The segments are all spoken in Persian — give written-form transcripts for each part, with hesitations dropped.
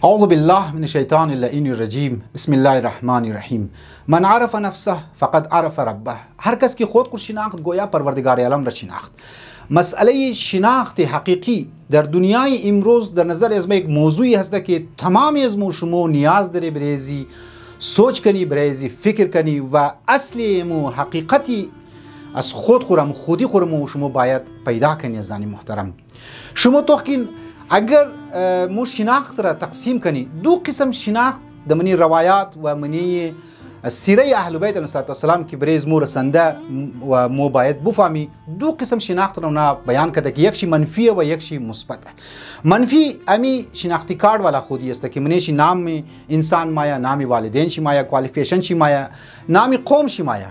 اعوذ بالله من الشیطان اللعین الرجیم. بسم الله الرحمن الرحیم. من عرف نفسه فقد عرف ربه. هر کس که خود شناخت گویا پروردگار عالم را شناخت. مسئله شناخت حقیقی در دنیای امروز در نظر از ما یک موضوعی هست که تمام از ما شما نیاز داره بریزی سوچ کنی، بریزی فکر کنی و اصل مو حقیقتی از خودی خورم شما باید پیدا کنی. عزیزان محترم، شما توقین اگر مو شناخت را تقسیم کنی دو قسم شناخت د منی روایات و منی سیره اهل بیت علیهم السلام که بریز مو رسنده و مو باید بفهمی دو قسم شناخت را بیان کرده که یکشی منفی و یکشی مثبت. منفی امی شناختی کارت والا خودی است که منیشی نام انسان مایا، نام والدین شی مایا، کوالیفیکیشن شی مایا، نام قوم شی مایا.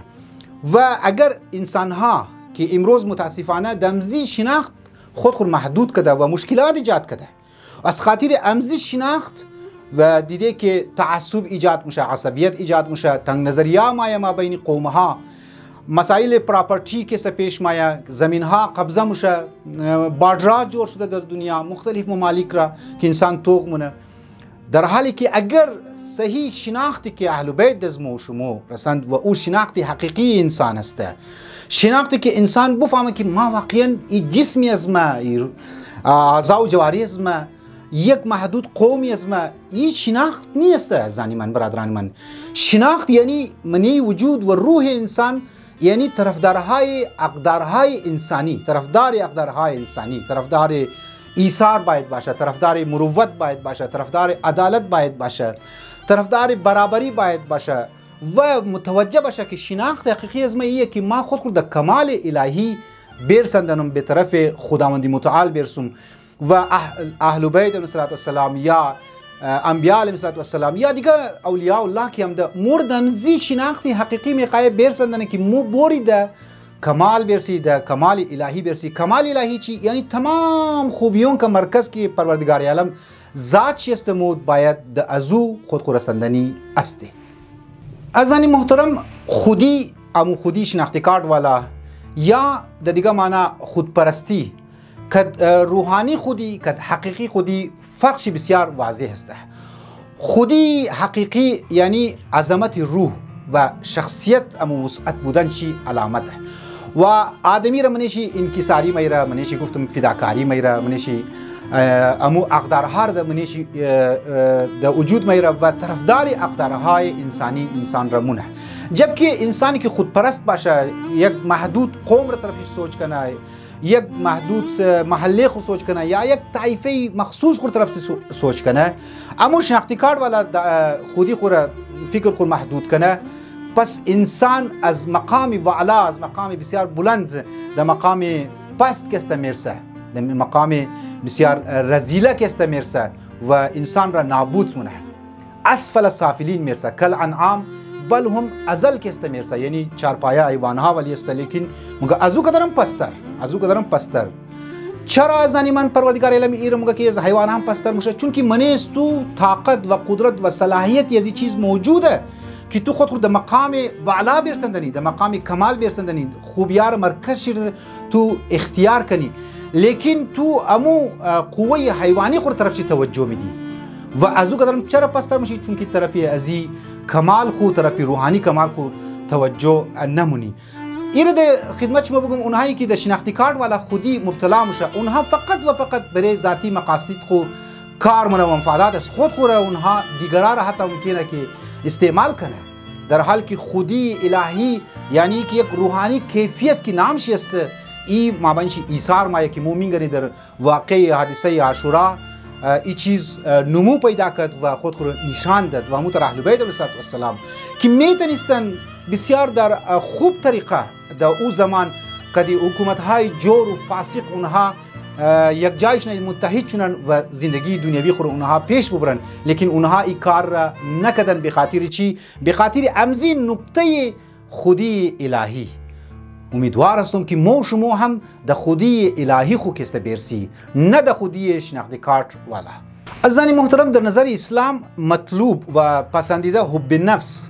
و اگر انسان ها که امروز متاسفانه دمزی شناخت خود محدود کرده و مشکلات ایجاد کرده، از خاطر امزی شناخت و دیده که تعصب ایجاد میشه، عصبیت ایجاد میشه، تنگ نظریه مایا ما بین قوم ها، مسائل پراپرتی که پیش مایا، زمین ها قبضه میشه، باردرات جور شده در دنیا مختلف ممالک را که انسان توق مونه. در حالی که اگر صحیح شناختی که اهل بیت دزمو شما رسند و او شناختی حقیقی انسان است، شناختی که انسان بفهمه که ما واقعا این جسمی از ما، اعضا و جواری از ما، یک محدود قومی از ما، این شناخت نیست. عزیزان من، برادران من، شناخت یعنی منی وجود و روح انسان، یعنی طرفدارهای اقدارهای انسانی، طرفدار ایثار باید باشه، طرفدار مروت باید باشه، طرفدار عدالت باید باشه، طرفدار برابری باید باشه و متوجه باشه که شناخت حقیقی از ما ایه که ما خود در کمال الهی برسندنم، به طرف خداوند متعال برسم و اهل بیت علیهم السلام یا انبیاء علیهم السلام یا دیگه اولیاء الله که هم ده مردمزی شناختی حقیقی میخواه برسندن که مو بوری ده کمال برسی، ده کمال الهی برسی. کمال الهی چی؟ یعنی تمام خوبیون که مرکز که پروردگار عالم ذات چیست مود باید ده ازو خود رسندنی است. عزیزان محترم، خودی شناختی کارت والا یا در دیگه معنی خودپرستی، کد روحانی خودی کد حقیقی خودی فرقش بسیار واضح است. خودی حقیقی یعنی عظمت روح و شخصیت امو وسعت بودن چی علامت و آدمی را منیشی انکساری میره، منیشی گفتم فداکاری میره، منیشی امو اقدارها را منیشی در وجود میره و طرفدار اقدارهای انسان را مونه. جبکه انسانی که خودپرست باشه، یک محدود قوم را طرفش سوچ کنه، یک محدود محله خود سوچ کنه یا یک طایفه مخصوص خود طرف سوچ کنه، اما شناختی کارت والا خودی خود فکر خود محدود کنه، پس انسان از مقام والا، از مقام بسیار بلند در مقام پست کسته میرسه، در مقام بسیار رزیله کسته میرسه و انسان را نابود مونه، اسفل سافلین میرسه، کل انعام بل هم ازل کسته میرسه، یعنی چارپایه ایوانها ولی است، لیکن مگه ازو قدرم پستر. چرا عزیزان من پروردگار عالم ایره مگه که از حیوان هم پستر میشه؟ چون که منیست تو طاقت و قدرت و صلاحیت یزی چیز موجوده که تو خود در مقام وعلا برسندنی، در مقام کمال برسندنی، خوبیار مرکز شد تو اختیار کنی، لیکن تو امو قوه حیوانی خود طرف چی توجه میدی و ازو قدرم چرا پستر میشی؟ چون که طرفی ازی کمال خود، طرفی روحانی کمال خود توجه نمونی. این ده خدمت شما بگم، اونهایی که در شناختی کارت والا خودی مبتلا میشه، اونها فقط و فقط برای ذاتی مقاصد خود کار منه و منفعات از خود اونها دیگران را حتی ممکنه که استعمال کنه، در حال که خودی الهی یعنی که یک روحانی کیفیت کی نامش است. ای مابینش ایثار مایه که مومن گری در واقع حادثه عاشورا ای چیز نمو پیدا کرد و خود نشان داد و همون اهل بیت علیهم السلام که میتونستن بسیار در خوب طریقه در او زمان کدی حکومت های جور و فاسق اونها یک جایش متحد شدن و زندگی دنیوی خود اونها پیش ببرن، لیکن اونها این کار را نکردن. به خاطر چی؟ به خاطر امزی نقطه خودی الهی. امیدوار هستم که ما شما هم در خودی الهی خود کسته برسی، نه در خودی شناختی کارت والا. عزیزان محترم، در نظر اسلام مطلوب و پسندیده حب نفس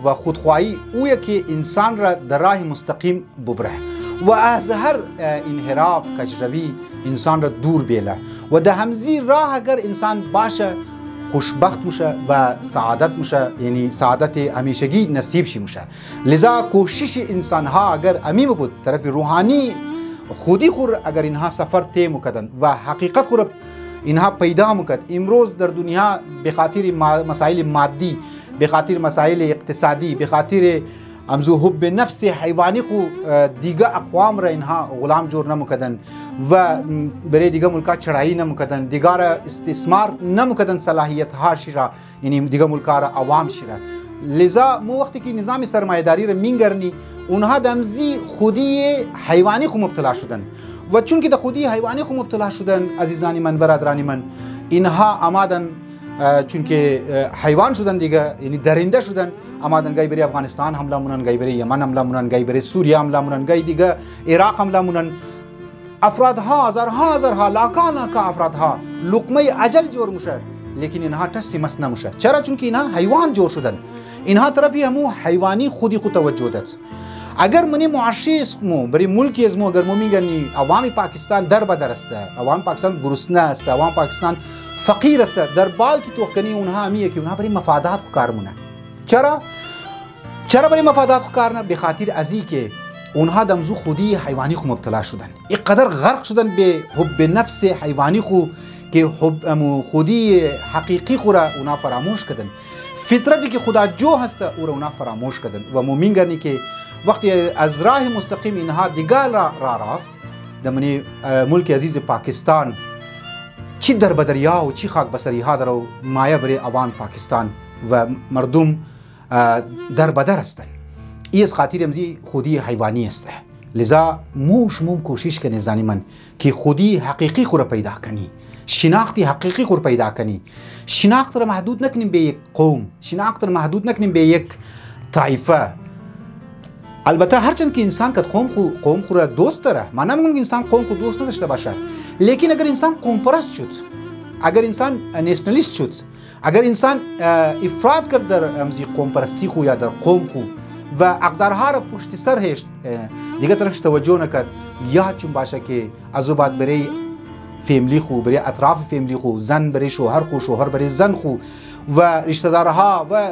و خودخواهی اویه که انسان را در راه مستقیم ببره و از هر انحراف کجروی انسان را دور بیله و در همزی راه اگر انسان باشه خوشبخت میشه و سعادت میشه، یعنی سعادت همیشگی نصیب شی میشه. لذا کوشش انسان ها اگر امیم بود طرف روحانی خودی خور اگر اینها سفر طی میکردن و حقیقت خور اینها پیدا میکرد، امروز در دنیا به خاطر مسائل مادی، به خاطر مسائل اقتصادی، به خاطر امزو حب نفس حیوانی خو دیگه اقوام را اینها غلام جور نمیکردن و برای دیگه ملکا چرایی نمیکردن، دیگه را استثمار نمیکردن، صلاحیت ها شیرا یعنی دیگه ملکا را عوام شیرا. لذا مو وقتی که نظام سرمایه‌داری را مینگرنی اونها دمزی خودی حیوانی خو مبتلا شدن و چون که در خودی حیوانی خو مبتلا شدن عزیزانی من، برادرانی من، اینها آمدن چون که حیوان شدن دیگه، یعنی درنده شدن، آمدن گای بری افغانستان حمله مونن، گای بری یمن حمله مونن، گای بری سوریه حمله مونن، گای دیگه عراق حمله مونن. افرادها هزارها لاکان افرادها لقمه اجل جور میشه، لیکن اینها تسی مس نمیشه. چرا؟ چون که اینها حیوان جور شدن، اینها طرفی همو حیوانی خودی خود توجه داد. اگر منی معاشی اسمو بری ملکی اسمو اگر مو میگنی عوام پاکستان در بدر است، عوام پاکستان گرسنه است، عوام پاکستان فقیر است، در بال کی تو کنی اونها همیه که اونها برای مفادات خو کار مونه. چرا برای مفادات خو کار نه؟ به خاطر ازی که اونها دمزو خودی حیوانی خو مبتلا شدن، اینقدر غرق شدن به حب نفس حیوانی خو که حب خودی حقیقی خو را اونها فراموش کردن، فطرتی که خدا جو هست او را اونها فراموش کردن و مومین گرنی که وقتی از راه مستقیم اینها دیگه را رفت دمنی ملک عزیز پاکستان چی در بدریا و چی خاک بسری ها در مایه بری عوام پاکستان و مردم در بدر هستند. این از خاطر امزی خودی حیوانی است. لذا موم کوشش کنی زنی من که خودی حقیقی خور پیدا کنی، شناختی حقیقی خور پیدا کنی. شناخت را محدود نکنیم به یک قوم، شناخت را محدود نکنیم به یک طایفه. البته هرچند که انسان کد قوم خو را دوست داره، من نمیگم انسان قوم خو دوست نداشته باشه، لیکن اگر انسان قوم پرست شد، اگر انسان نیشنالیست شد، اگر انسان افراد کرد در امزی قوم پرستی خو یا در قوم خو و اقدارها را پشت سر هشت دیگه طرفش توجه نکرد، یا چون باشه که ازو بعد برای فیملی خو، برای اطراف فیملی خو، زن برای شوهر خو، شوهر برای زن خو و رشته دارها و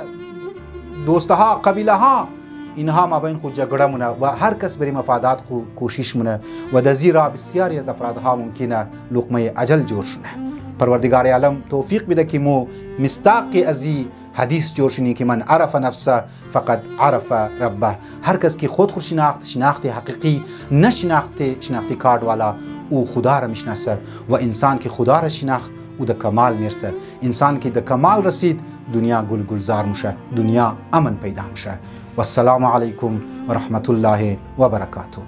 دوستها قبیله ها اینها ما بین خود جگړه مونه و هر کس برای مفادات خو کوشش مونه و در زیرا بسیاری از افرادها ممکنه لقمه اجل جور شونه. پروردگار عالم توفیق بده که مو مستاق ازی حدیث جور شنی که من عرف نفسه فقط عرف ربه. هر کس که خود شناخت حقیقی نه شناخت کارد والا او خدا را میشناسه و انسان که خدا را شناخت او در کمال میرسه. انسان که در کمال رسید دنیا گلزار میشه، دنیا امن پیدا میشه. والسلام علیکم و رحمت الله و برکاته.